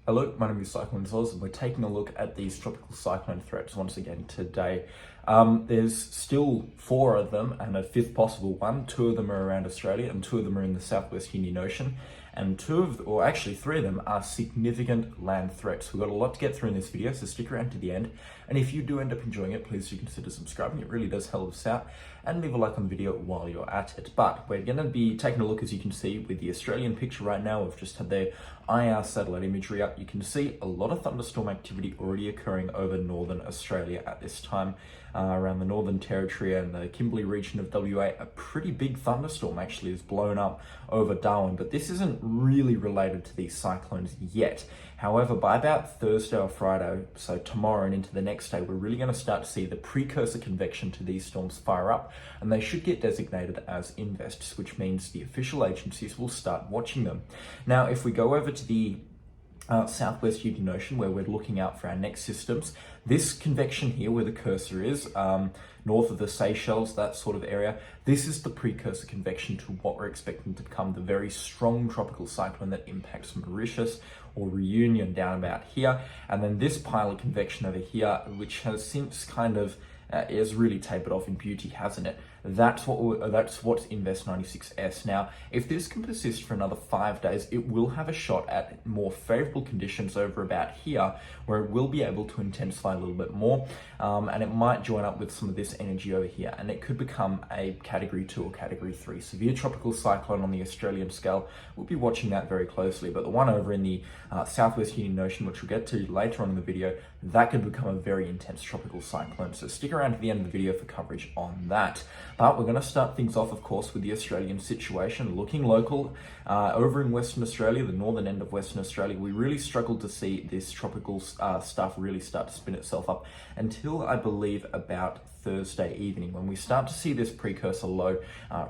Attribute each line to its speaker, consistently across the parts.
Speaker 1: Hello, my name is Cyclone Zoz, and we're taking a look at these tropical cyclone threats once again today. There's still 4 of them and a 5th possible one. 2 of them are around Australia and 2 of them are in the Southwest Indian Ocean. And 3 of them are significant land threats. We've got a lot to get through in this video, so stick around to the end. And if you do end up enjoying it, please do consider subscribing. It really does help us out. And leave a like on the video while you're at it. But we're going to be taking a look, as you can see, with the Australian picture right now. We've just had the IR satellite imagery up. You can see a lot of thunderstorm activity already occurring over northern Australia at this time. Around the Northern Territory and the Kimberley region of WA, a pretty big thunderstorm actually is blown up over Darwin, but this isn't really related to these cyclones yet. However, by about Thursday or Friday, so tomorrow and into the next day, we're really going to start to see the precursor convection to these storms fire up, and they should get designated as invests, which means the official agencies will start watching them. Now, if we go over to the Southwest Indian Ocean, where we're looking out for our next systems, this convection here where the cursor is, north of the Seychelles, that sort of area, this is the precursor convection to what we're expecting to become the very strong tropical cyclone that impacts Mauritius or Reunion down about here. And then this pilot convection over here, which has since kind of is really tapered off in beauty, hasn't it? That's what's Invest 96S. Now, if this can persist for another 5 days, it will have a shot at more favorable conditions over about here, where it will be able to intensify a little bit more, and it might join up with some of this energy over here, and it could become a Category 2 or Category 3 severe tropical cyclone on the Australian scale. We'll be watching that very closely, but the one over in the Southwest Indian Ocean, which we'll get to later on in the video, that could become a very intense tropical cyclone. So stick around to the end of the video for coverage on that. But we're going to start things off, of course, with the Australian situation. Looking local, over in Western Australia, the northern end of Western Australia, we really struggled to see this tropical stuff really start to spin itself up until, I believe, about Thursday evening, when we start to see this precursor low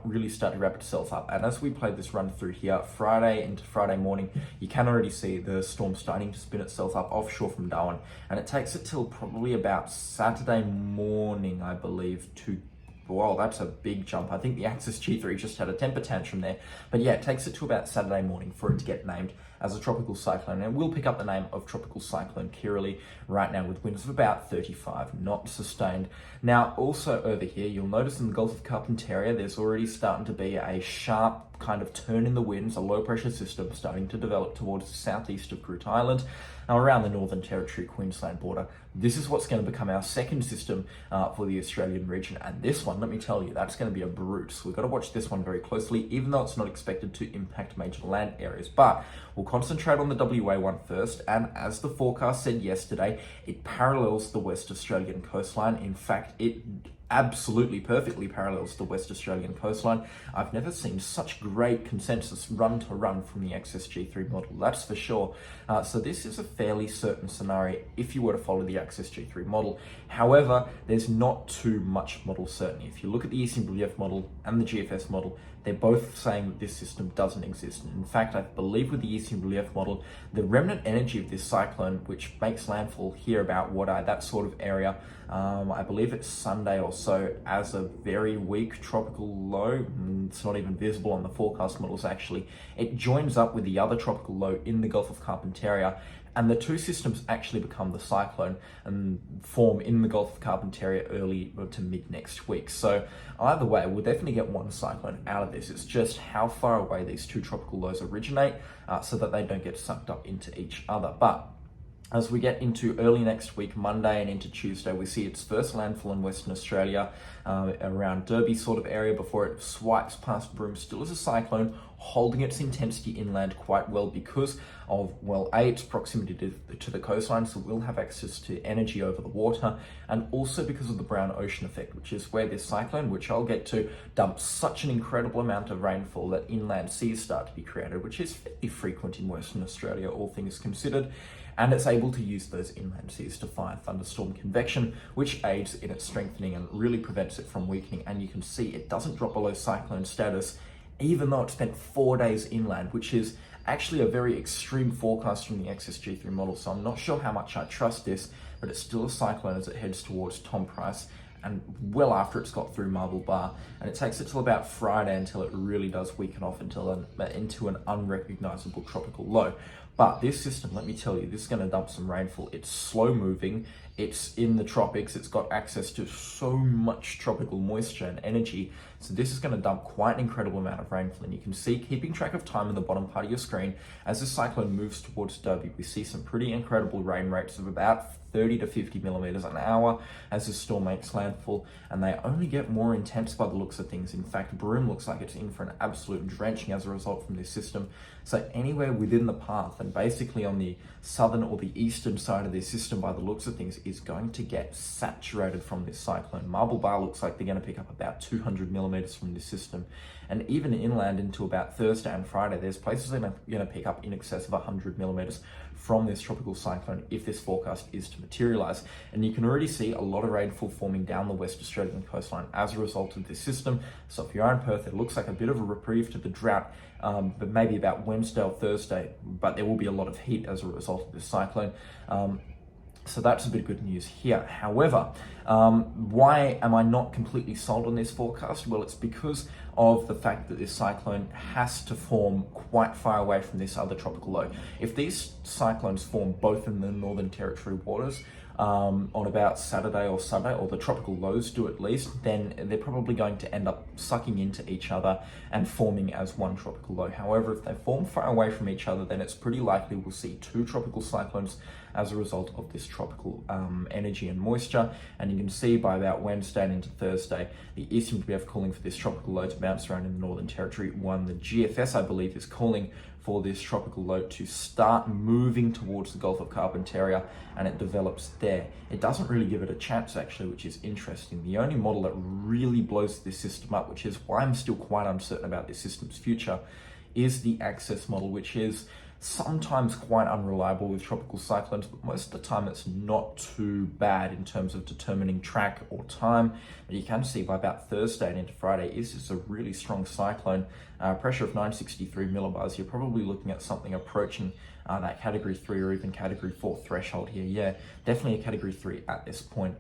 Speaker 1: really start to wrap itself up. And as we play this run through here, Friday into Friday morning, you can already see the storm starting to spin itself up offshore from Darwin, and it takes it till probably about Saturday morning, I believe, to well, that's a big jump. I think the Axis G3 just had a temper tantrum there. But yeah, it takes it to about Saturday morning for it to get named as a tropical cyclone. And we'll pick up the name of Tropical Cyclone Kirrily right now with winds of about 35 knots sustained. Now, also over here, you'll notice in the Gulf of Carpentaria, there's already starting to be a sharp kind of turn in the winds, a low pressure system starting to develop towards the southeast of Groote Eylandt, now around the Northern Territory Queensland border. This is what's going to become our second system for the Australian region, and this one, let me tell you, that's going to be a brute. So we've got to watch this one very closely, even though it's not expected to impact major land areas. But we'll concentrate on the WA one first, and as the forecast said yesterday, it parallels the West Australian coastline. In fact, it absolutely perfectly parallels the West Australian coastline. I've never seen such great consensus run to run from the Axis G3 model, that's for sure. So this is a fairly certain scenario if you were to follow the Axis G3 model. However, there's not too much model certainty. If you look at the Eastern Relief model and the GFS model, they're both saying that this system doesn't exist. And in fact, I believe with the Eastern Relief model, the remnant energy of this cyclone, which makes landfall here about Wadeye, that sort of area, I believe it's Sunday or so, as a very weak tropical low. It's not even visible on the forecast models actually. It joins up with the other tropical low in the Gulf of Carpentaria, and the two systems actually become the cyclone and form in the Gulf of Carpentaria early to mid next week. So either way, we'll definitely get one cyclone out of this. It's just how far away these two tropical lows originate so that they don't get sucked up into each other. But as we get into early next week, Monday and into Tuesday, we see its first landfall in Western Australia, around Derby sort of area, before it swipes past Broome, still as a cyclone, holding its intensity inland quite well because of, well, A, its proximity to the coastline, so we'll have access to energy over the water, and also because of the brown ocean effect, which is where this cyclone, which I'll get to, dumps such an incredible amount of rainfall that inland seas start to be created, which is fairly frequent in Western Australia, all things considered. And it's able to use those inland seas to fire thunderstorm convection, which aids in its strengthening and really prevents it from weakening. And you can see it doesn't drop below cyclone status, even though it spent 4 days inland, which is actually a very extreme forecast from the Axis G3 model. So I'm not sure how much I trust this, but it's still a cyclone as it heads towards Tom Price, and well after it's got through Marble Bar, and it takes it till about Friday until it really does weaken off into an unrecognizable tropical low. But this system, let me tell you, this is going to dump some rainfall. It's slow moving. It's in the tropics. It's got access to so much tropical moisture and energy. So this is going to dump quite an incredible amount of rainfall. And you can see, keeping track of time in the bottom part of your screen, as the cyclone moves towards Derby, we see some pretty incredible rain rates of about 30 to 50 millimeters an hour as the storm makes landfall, and they only get more intense by the looks of things. In fact, Broome looks like it's in for an absolute drenching as a result from this system. So anywhere within the path and basically on the southern or the eastern side of this system by the looks of things is going to get saturated from this cyclone. Marble Bar looks like they're going to pick up about 200 millimeters from this system, and even inland into about Thursday and Friday, there's places that are going to pick up in excess of 100 millimeters from this tropical cyclone if this forecast is to materialize. And you can already see a lot of rainfall forming down the West Australian coastline as a result of this system. So if you're in Perth, it looks like a bit of a reprieve to the drought, but maybe about Wednesday or Thursday, but there will be a lot of heat as a result of this cyclone. So that's a bit of good news here. However, why am I not completely sold on this forecast? Well, it's because of the fact that this cyclone has to form quite far away from this other tropical low. If these cyclones form both in the Northern Territory waters on about Saturday or Sunday, or the tropical lows do at least, then they're probably going to end up sucking into each other and forming as one tropical low. However, if they form far away from each other, then it's pretty likely we'll see two tropical cyclones as a result of this tropical energy and moisture. And you can see by about Wednesday and into Thursday, the eastern WF calling for this tropical low to bounce around in the Northern Territory. The GFS, I believe, is calling for this tropical low to start moving towards the Gulf of Carpentaria, and it develops there. It doesn't really give it a chance, actually, which is interesting. The only model that really blows this system up, which is why I'm still quite uncertain about this system's future, is the Access model, which is sometimes quite unreliable with tropical cyclones, but most of the time it's not too bad in terms of determining track or time. But you can see by about Thursday and into Friday, is this a really strong cyclone? Pressure of 963 millibars, you're probably looking at something approaching that category 3 or even category 4 threshold here. Yeah, definitely a category 3 at this point.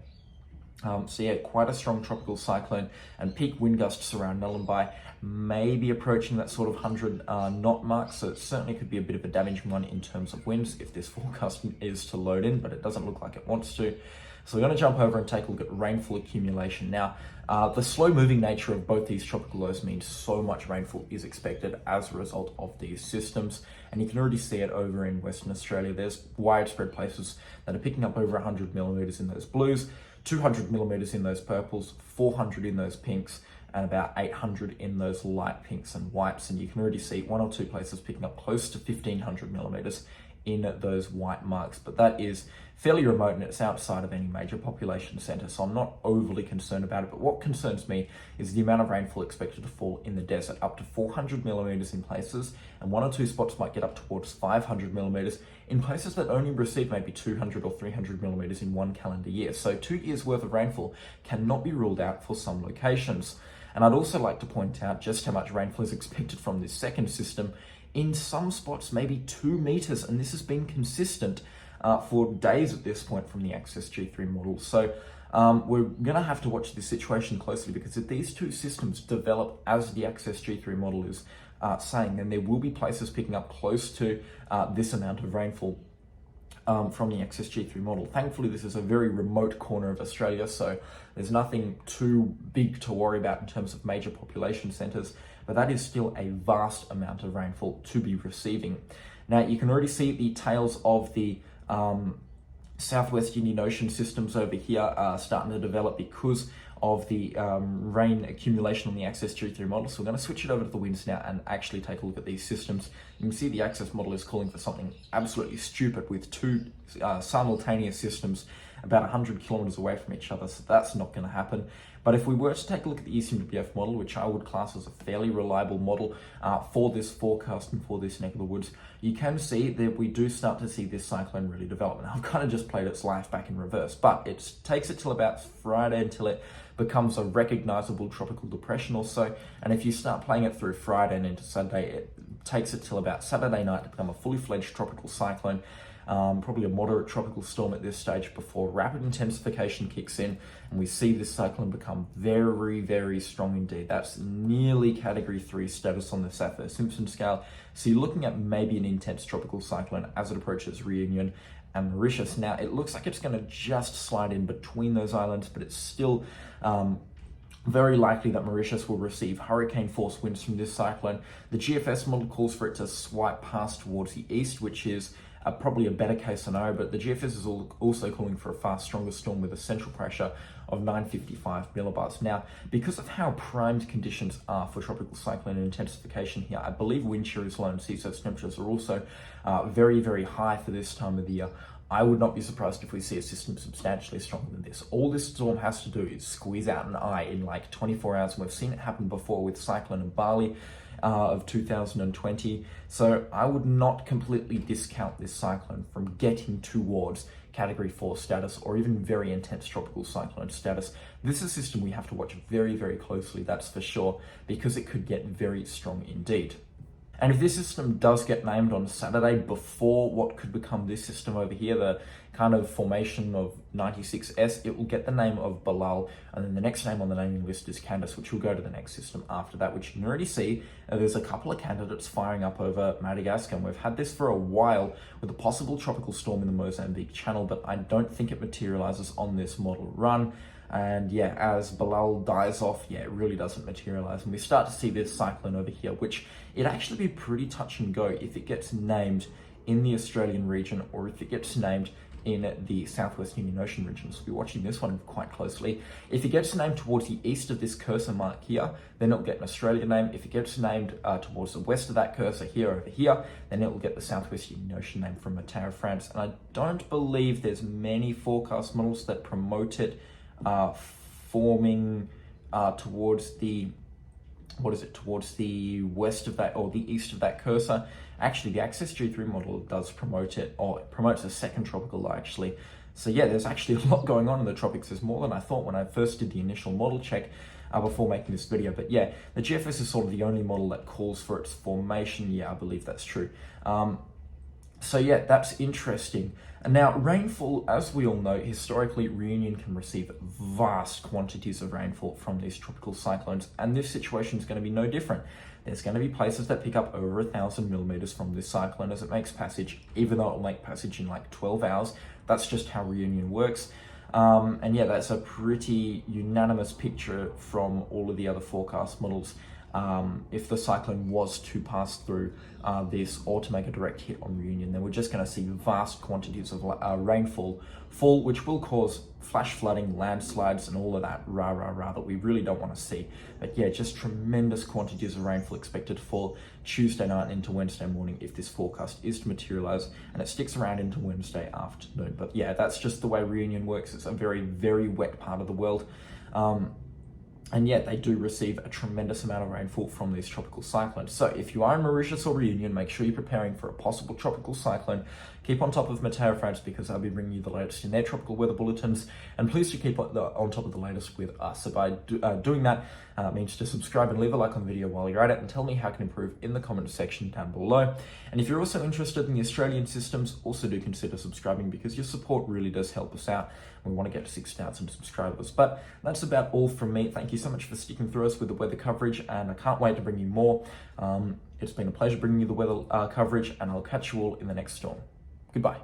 Speaker 1: So yeah, quite a strong tropical cyclone, and peak wind gusts around Nullarbor may be approaching that sort of 100 knot mark, so it certainly could be a bit of a damaging one in terms of winds if this forecast is to load in, but it doesn't look like it wants to. So we're going to jump over and take a look at rainfall accumulation. Now, the slow moving nature of both these tropical lows means so much rainfall is expected as a result of these systems. And you can already see it over in Western Australia. There's widespread places that are picking up over 100 millimeters in those blues, 200 millimeters in those purples, 400 in those pinks, and about 800 in those light pinks and whites. And you can already see one or two places picking up close to 1500 millimeters in those white marks, but that is fairly remote and it's outside of any major population center, so I'm not overly concerned about it. But what concerns me is the amount of rainfall expected to fall in the desert, up to 400 millimeters in places, and one or two spots might get up towards 500 millimeters in places that only receive maybe 200 or 300 millimeters in one calendar year. So 2 years worth of rainfall cannot be ruled out for some locations. And I'd also like to point out just how much rainfall is expected from this second system. In some spots, maybe 2 meters, and this has been consistent for days at this point from the Access G3 model. So we're going to have to watch this situation closely, because if these two systems develop as the Access G3 model is saying, then there will be places picking up close to this amount of rainfall from the Access G3 model. Thankfully, this is a very remote corner of Australia, so there's nothing too big to worry about in terms of major population centres, but that is still a vast amount of rainfall to be receiving. Now, you can already see the tails of the Southwest Indian Ocean systems over here starting to develop because of the rain accumulation on the Access G3 model. So we're going to switch it over to the winds now and actually take a look at these systems. You can see the Access model is calling for something absolutely stupid with two simultaneous systems about 100 kilometers away from each other, so that's not going to happen. But if we were to take a look at the ECMWF model, which I would class as a fairly reliable model for this forecast and for this neck of the woods, you can see that we do start to see this cyclone really develop. And I've kind of just played its life back in reverse, but it takes it till about Friday until it becomes a recognizable tropical depression or so. And if you start playing it through Friday and into Sunday, it takes it till about Saturday night to become a fully fledged tropical cyclone. probably a moderate tropical storm at this stage before rapid intensification kicks in and we see this cyclone become very, very strong indeed. That's nearly Category 3 status on the Saffir-Simpson scale. So you're looking at maybe an intense tropical cyclone as it approaches Reunion and Mauritius. Now, it looks like it's going to just slide in between those islands, but it's still very likely that Mauritius will receive hurricane force winds from this cyclone. The GFS model calls for it to swipe past towards the east, which is probably a better case scenario, but the GFS is also calling for a far stronger storm with a central pressure of 955 millibars. Now, because of how primed conditions are for tropical cyclone intensification here, I believe wind shear is low and sea surface temperatures are also very, very high for this time of the year. I would not be surprised if we see a system substantially stronger than this. All this storm has to do is squeeze out an eye in like 24 hours. And we've seen it happen before with Cyclone Bali of 2020. So I would not completely discount this cyclone from getting towards Category 4 status or even very intense tropical cyclone status. This is a system we have to watch very, very closely, that's for sure, because it could get very strong indeed. And if this system does get named on Saturday before what could become this system over here, the kind of formation of 96S, it will get the name of Bilal, and then the next name on the naming list is Candace, which will go to the next system after that, which you can already see. There's a couple of candidates firing up over Madagascar, and we've had this for a while with a possible tropical storm in the Mozambique Channel, but I don't think it materializes on this model run. And yeah, as Bilal dies off, yeah, it really doesn't materialize. And we start to see this cyclone over here, which it'd actually be pretty touch and go if it gets named in the Australian region or if it gets named in the Southwest Indian Ocean region. So we'll be watching this one quite closely. If it gets named towards the east of this cursor mark here, then it'll get an Australian name. If it gets named towards the west of that cursor here over here, then it will get the Southwest Indian Ocean name from Meteo, France. And I don't believe there's many forecast models that promote it forming towards the towards the west of that or the east of that cursor. Actually, the Access G3 model does promote it, or it promotes a second tropical low actually. So yeah, there's actually a lot going on in the tropics. There's more than I thought when I first did the initial model check before making this video. But yeah, the GFS is sort of the only model that calls for its formation. Yeah, I believe that's true. So yeah, that's interesting. And now rainfall, as we all know, historically Reunion can receive vast quantities of rainfall from these tropical cyclones, and this situation is going to be no different. There's going to be places that pick up over 1,000 millimeters from this cyclone as it makes passage, even though it'll make passage in like 12 hours. That's just how Reunion works. And yeah, that's a pretty unanimous picture from all of the other forecast models. If the cyclone was to pass through this or to make a direct hit on Reunion, then we're just going to see vast quantities of rainfall fall, which will cause flash flooding, landslides, and all of that rah that we really don't want to see. But yeah, just tremendous quantities of rainfall expected to fall Tuesday night into Wednesday morning if this forecast is to materialize, and it sticks around into Wednesday afternoon. But yeah, that's just the way Reunion works. It's a very, very wet part of the world. And yet they do receive a tremendous amount of rainfall from these tropical cyclones. So if you are in Mauritius or Reunion, make sure you're preparing for a possible tropical cyclone. Keep on top of Meteo, France, because I'll be bringing you the latest in their tropical weather bulletins. And please do keep on top of the latest with us. So by doing that, means to subscribe and leave a like on the video while you're at it, and tell me how I can improve in the comment section down below. And if you're also interested in the Australian systems, also do consider subscribing, because your support really does help us out. We want to get to 6,000 subscribers. But that's about all from me. Thank you so much for sticking through us with the weather coverage, and I can't wait to bring you more. It's been a pleasure bringing you the weather coverage, and I'll catch you all in the next storm. Goodbye.